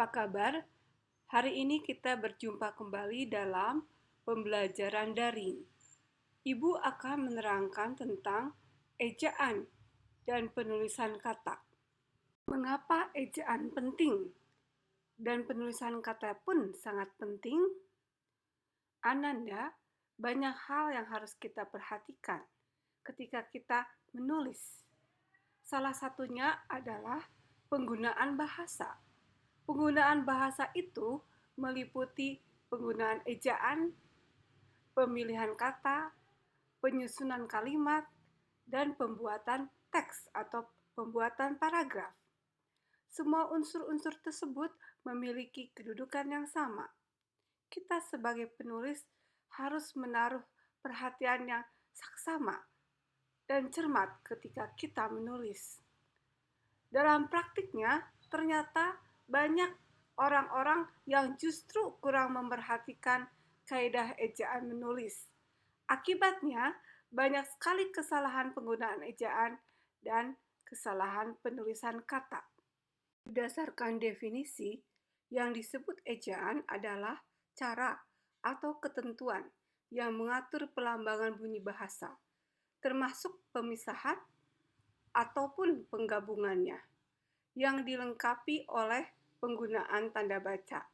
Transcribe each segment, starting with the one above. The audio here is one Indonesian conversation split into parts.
Apa kabar? Hari ini kita berjumpa kembali dalam pembelajaran daring. Ibu akan menerangkan tentang ejaan dan penulisan kata. Mengapa ejaan penting dan penulisan kata pun sangat penting? Ananda, banyak hal yang harus kita perhatikan ketika kita menulis. Salah satunya adalah penggunaan bahasa. Penggunaan bahasa itu meliputi penggunaan ejaan, pemilihan kata, penyusunan kalimat, dan pembuatan teks atau pembuatan paragraf. Semua unsur-unsur tersebut memiliki kedudukan yang sama. Kita sebagai penulis harus menaruh perhatian yang saksama dan cermat ketika kita menulis. Dalam praktiknya, ternyata banyak orang-orang yang justru kurang memperhatikan kaidah ejaan menulis. Akibatnya, banyak sekali kesalahan penggunaan ejaan dan kesalahan penulisan kata. Berdasarkan definisi, yang disebut ejaan adalah cara atau ketentuan yang mengatur pelambangan bunyi bahasa, termasuk pemisahan ataupun penggabungannya, yang dilengkapi oleh penggunaan tanda baca.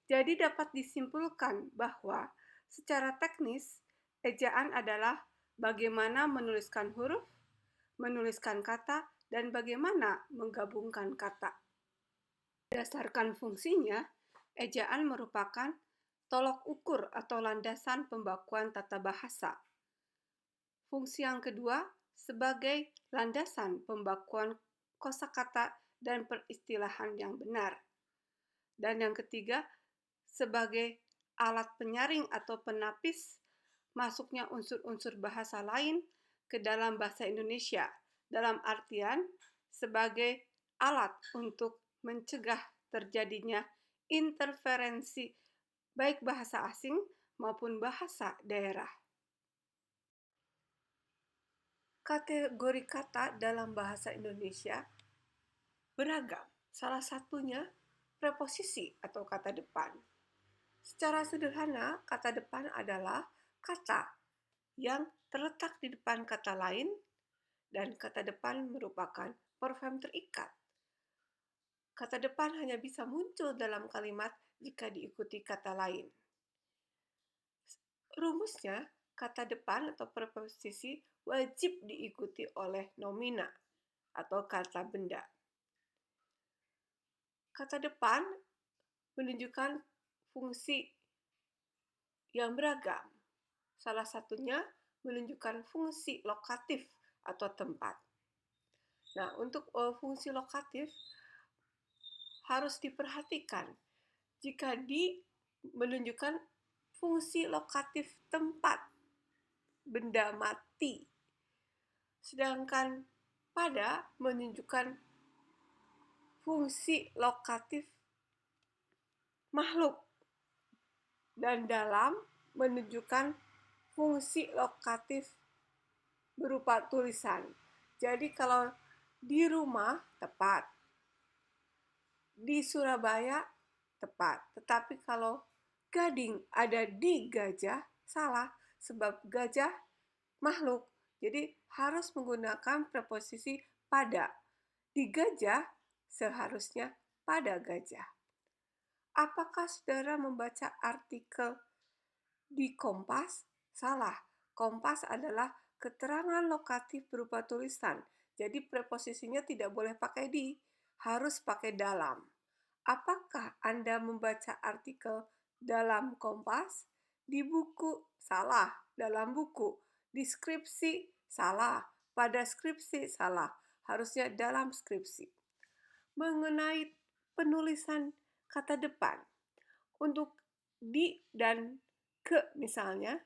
Jadi dapat disimpulkan bahwa secara teknis, ejaan adalah bagaimana menuliskan huruf, menuliskan kata, dan bagaimana menggabungkan kata. Berdasarkan fungsinya, ejaan merupakan tolok ukur atau landasan pembakuan tata bahasa. Fungsi yang kedua sebagai landasan pembakuan kosakata dan peristilahan yang benar. Dan yang ketiga, sebagai alat penyaring atau penapis masuknya unsur-unsur bahasa lain ke dalam bahasa Indonesia, dalam artian sebagai alat untuk mencegah terjadinya interferensi baik bahasa asing maupun bahasa daerah. Kategori kata dalam bahasa Indonesia beragam. Salah satunya preposisi atau kata depan. Secara sederhana, kata depan adalah kata yang terletak di depan kata lain, dan kata depan merupakan morfem terikat. Kata depan hanya bisa muncul dalam kalimat jika diikuti kata lain. Rumusnya, kata depan atau preposisi wajib diikuti oleh nomina atau kata benda. Kata depan menunjukkan fungsi yang beragam. Salah satunya menunjukkan fungsi lokatif atau tempat. Nah, untuk fungsi lokatif harus diperhatikan jika menunjukkan fungsi lokatif tempat benda mati, sedangkan pada menunjukkan fungsi lokatif makhluk, dan dalam menunjukkan fungsi lokatif berupa tulisan. Jadi kalau di rumah tepat, di Surabaya tepat, tetapi kalau gading ada di gajah salah, sebab gajah makhluk. Jadi harus menggunakan preposisi pada. Di gajah seharusnya pada gajah. Apakah saudara membaca artikel di Kompas? Salah. Kompas adalah keterangan lokatif berupa tulisan. Jadi preposisinya tidak boleh pakai di, harus pakai dalam. Apakah Anda membaca artikel dalam Kompas? Di buku? Salah. Dalam buku. Di skripsi? Salah. Pada skripsi? Salah. Harusnya dalam skripsi. Mengenai penulisan kata depan, untuk di dan ke misalnya,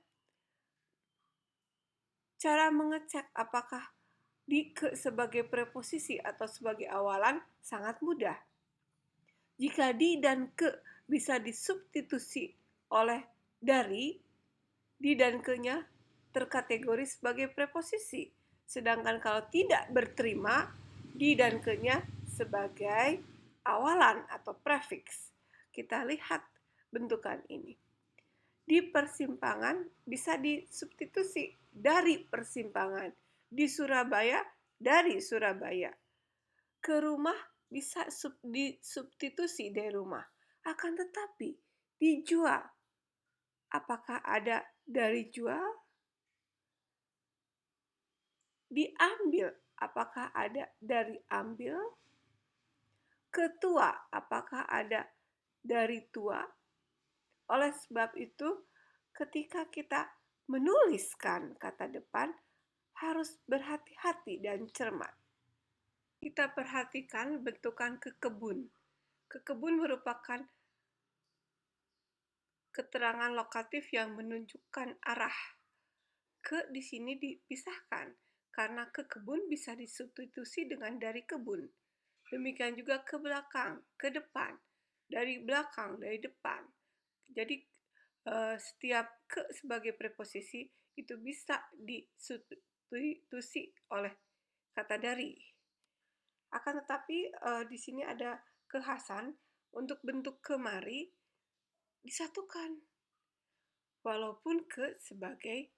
cara mengecek apakah di ke sebagai preposisi atau sebagai awalan sangat mudah. Jika di dan ke bisa disubstitusi oleh dari, di dan ke-nya terkategori sebagai preposisi. Sedangkan kalau tidak berterima, di dan ke-nya sebagai awalan atau prefiks. Kita lihat bentukan ini. Di persimpangan bisa disubstitusi dari persimpangan. Di Surabaya dari Surabaya. Ke rumah bisa disubstitusi dari rumah. Akan tetapi dijual. Apakah ada dari jual? Diambil. Apakah ada dari ambil? Ketua. Apakah ada dari tua? Oleh sebab itu, ketika kita menuliskan kata depan, harus berhati-hati dan cermat. Kita perhatikan bentukan kekebun. Kekebun merupakan keterangan lokatif yang menunjukkan arah. Ke di sini dipisahkan, karena ke kebun bisa disubstitusi dengan dari kebun. Demikian juga ke belakang, ke depan, dari belakang, dari depan. Jadi setiap ke sebagai preposisi itu bisa disubstitusi oleh kata dari. Akan tetapi di sini ada kekhasan untuk bentuk kemari disatukan, walaupun ke sebagai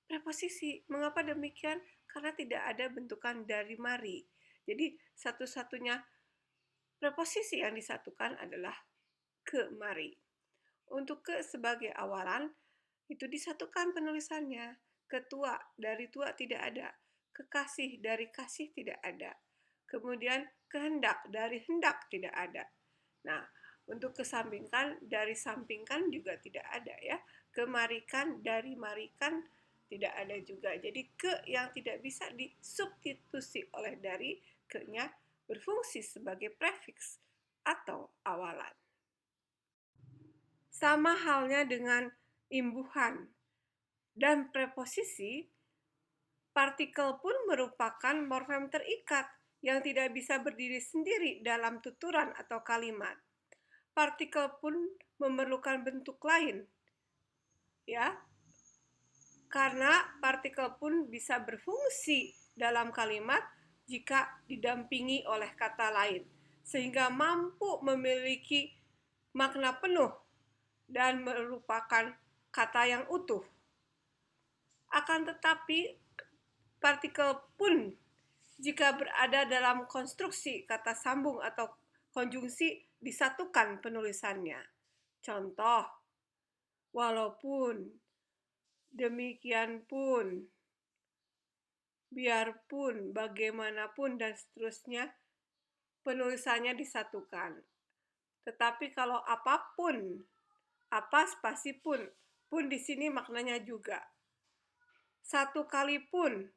preposisi. Mengapa demikian? Karena tidak ada bentukan dari mari. Jadi satu-satunya preposisi yang disatukan adalah ke mari. Untuk ke sebagai awalan, itu disatukan penulisannya. Ketua dari tua tidak ada. Kekasih dari kasih tidak ada. Kemudian kehendak dari hendak tidak ada. Nah, untuk kesampingkan dari sampingkan juga tidak ada ya. Kemarikan dari marikan tidak ada juga. Jadi ke yang tidak bisa disubstitusi oleh dari, ke-nya berfungsi sebagai prefiks atau awalan. Sama halnya dengan imbuhan dan preposisi, partikel pun merupakan morfem terikat yang tidak bisa berdiri sendiri dalam tuturan atau kalimat. Partikel pun memerlukan bentuk lain, ya, karena partikel pun bisa berfungsi dalam kalimat jika didampingi oleh kata lain, sehingga mampu memiliki makna penuh dan merupakan kata yang utuh. Akan tetapi, partikel pun jika berada dalam konstruksi kata sambung atau konjungsi disatukan penulisannya. Contoh, walaupun, demikian pun, biarpun, bagaimanapun, dan seterusnya, penulisannya disatukan. Tetapi kalau apapun, apa spasi pun di sini maknanya juga. Satu kali pun,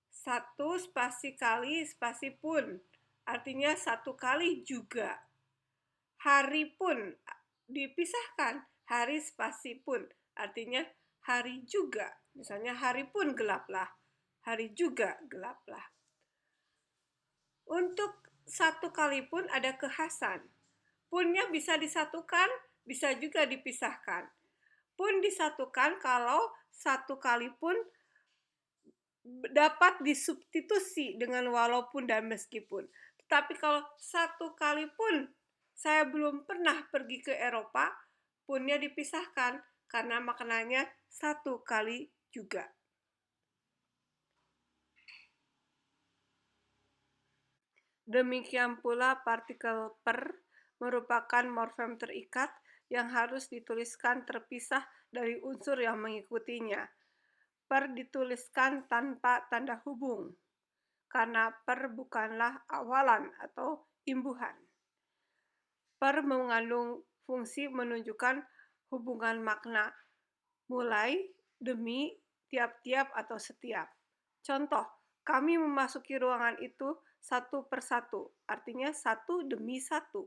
satu spasi kali spasi pun, artinya satu kali juga. Hari pun dipisahkan, hari spasi pun, artinya hari juga. Misalnya hari pun gelaplah, hari juga gelaplah. Untuk satu kali pun ada kekhasan. Punnya bisa disatukan, bisa juga dipisahkan. Pun disatukan kalau satu kali pun dapat disubstitusi dengan walaupun dan meskipun. Tetapi kalau satu kali pun saya belum pernah pergi ke Eropa, punnya dipisahkan karena maknanya satu kali juga. Demikian pula partikel per merupakan morfem terikat yang harus dituliskan terpisah dari unsur yang mengikutinya. Per dituliskan tanpa tanda hubung, karena per bukanlah awalan atau imbuhan. Per mengandung fungsi menunjukkan hubungan makna mulai, demi, tiap-tiap, atau setiap. Contoh, kami memasuki ruangan itu satu persatu, artinya satu demi satu.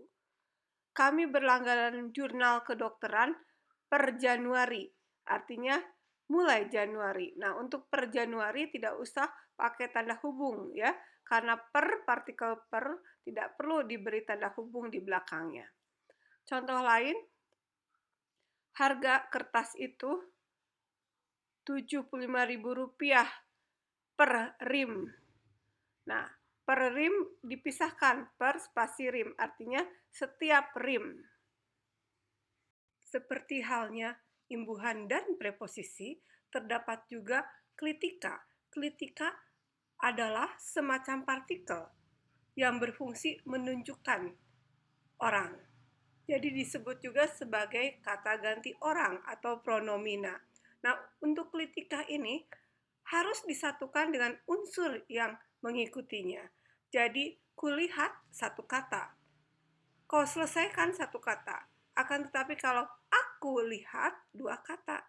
Kami berlangganan jurnal kedokteran per Januari, artinya mulai Januari. Nah, untuk per Januari tidak usah pakai tanda hubung ya, karena per partikel per tidak perlu diberi tanda hubung di belakangnya. Contoh lain, harga kertas itu Rp75.000 per rim. Nah, Per rim dipisahkan per spasi rim, artinya setiap rim. Seperti halnya imbuhan dan preposisi, terdapat juga klitika. Klitika adalah semacam partikel yang berfungsi menunjukkan orang. Jadi disebut juga sebagai kata ganti orang atau pronomina. Nah, untuk klitika ini harus disatukan dengan unsur yang mengikutinya. Jadi, kulihat satu kata. Kau selesaikan satu kata. Akan tetapi kalau aku lihat dua kata.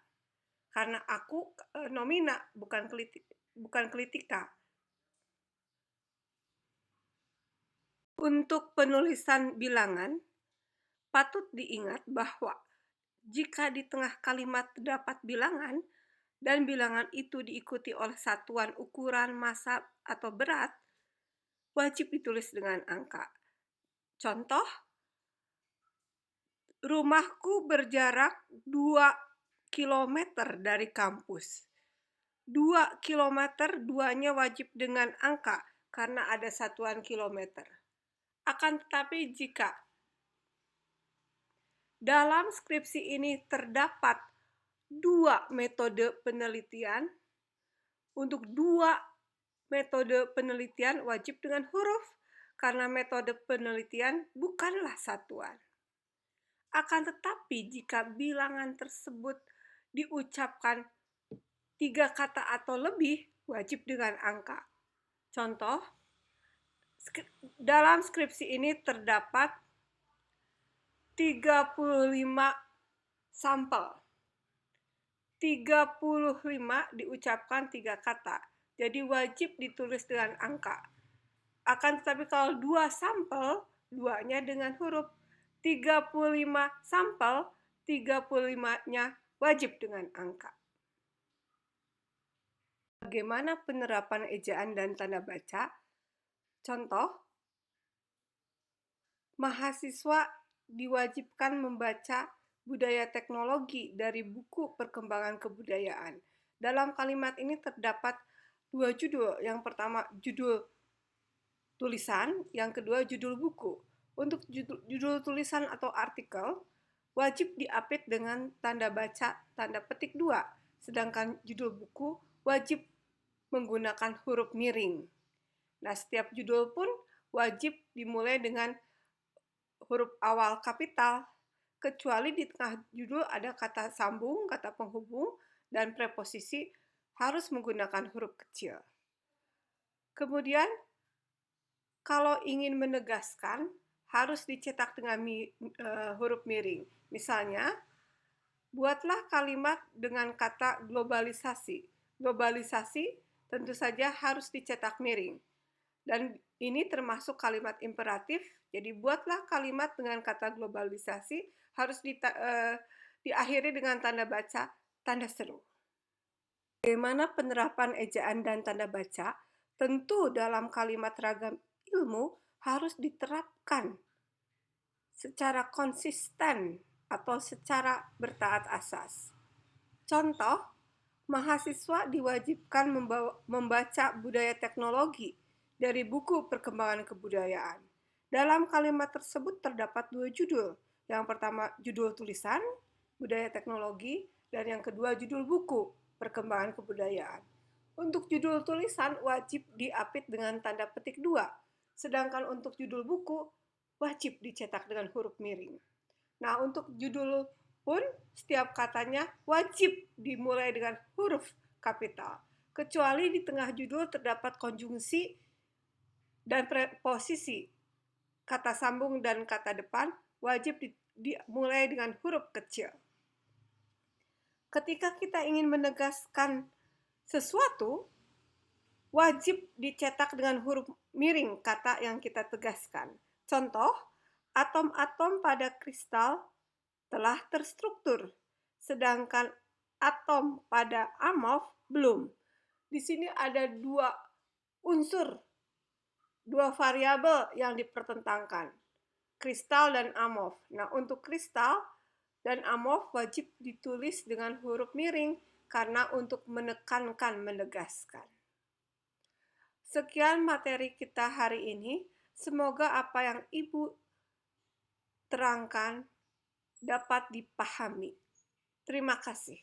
Karena aku nomina, bukan klitika. Untuk penulisan bilangan, patut diingat bahwa jika di tengah kalimat terdapat bilangan, dan bilangan itu diikuti oleh satuan ukuran, massa, atau berat, wajib ditulis dengan angka. Contoh, rumahku berjarak 2 kilometer dari kampus. 2 kilometer, duanya wajib dengan angka karena ada satuan kilometer. Akan tetapi jika dalam skripsi ini terdapat 2 metode penelitian, untuk 2 metode penelitian wajib dengan huruf karena metode penelitian bukanlah satuan. Akan tetapi jika bilangan tersebut diucapkan 3 kata atau lebih, wajib dengan angka. Contoh, dalam skripsi ini terdapat 35 sampel. 35 diucapkan 3 kata. Jadi wajib ditulis dengan angka. Akan tetapi kalau 2 sampel, 2-nya dengan huruf. 35 sampel, 35-nya wajib dengan angka. Bagaimana penerapan ejaan dan tanda baca? Contoh, mahasiswa diwajibkan membaca budaya teknologi dari buku perkembangan kebudayaan. Dalam kalimat ini terdapat 2 judul. Yang pertama judul tulisan, yang kedua judul buku. Untuk judul tulisan atau artikel, wajib diapit dengan tanda baca tanda petik 2, sedangkan judul buku wajib menggunakan huruf miring. Nah, setiap judul pun wajib dimulai dengan huruf awal kapital, kecuali di tengah judul ada kata sambung, kata penghubung, dan preposisi harus menggunakan huruf kecil. Kemudian, kalau ingin menegaskan, harus dicetak dengan huruf miring. Misalnya, buatlah kalimat dengan kata globalisasi. Globalisasi tentu saja harus dicetak miring. Dan ini termasuk kalimat imperatif, jadi buatlah kalimat dengan kata globalisasi, harus diakhiri dengan tanda baca, tanda seru. Bagaimana penerapan ejaan dan tanda baca? Tentu dalam kalimat ragam ilmu harus diterapkan secara konsisten atau secara bertaat asas. Contoh, mahasiswa diwajibkan membaca budaya teknologi dari buku perkembangan kebudayaan. Dalam kalimat tersebut terdapat 2 judul. Yang pertama judul tulisan, budaya teknologi, dan yang kedua judul buku, perkembangan kebudayaan. Untuk judul tulisan wajib diapit dengan tanda petik 2, sedangkan untuk judul buku wajib dicetak dengan huruf miring. Nah, untuk judul pun setiap katanya wajib dimulai dengan huruf kapital, kecuali di tengah judul terdapat konjungsi dan preposisi, kata sambung dan kata depan wajib dimulai dengan huruf kecil. Ketika kita ingin menegaskan sesuatu, wajib dicetak dengan huruf miring kata yang kita tegaskan. Contoh, atom-atom pada kristal telah terstruktur, sedangkan atom pada amorf belum. Di sini ada 2 unsur, 2 variabel yang dipertentangkan, kristal dan amorf. Nah, untuk kristal dan amorf wajib ditulis dengan huruf miring karena untuk menekankan, menegaskan. Sekian materi kita hari ini. Semoga apa yang Ibu terangkan dapat dipahami. Terima kasih.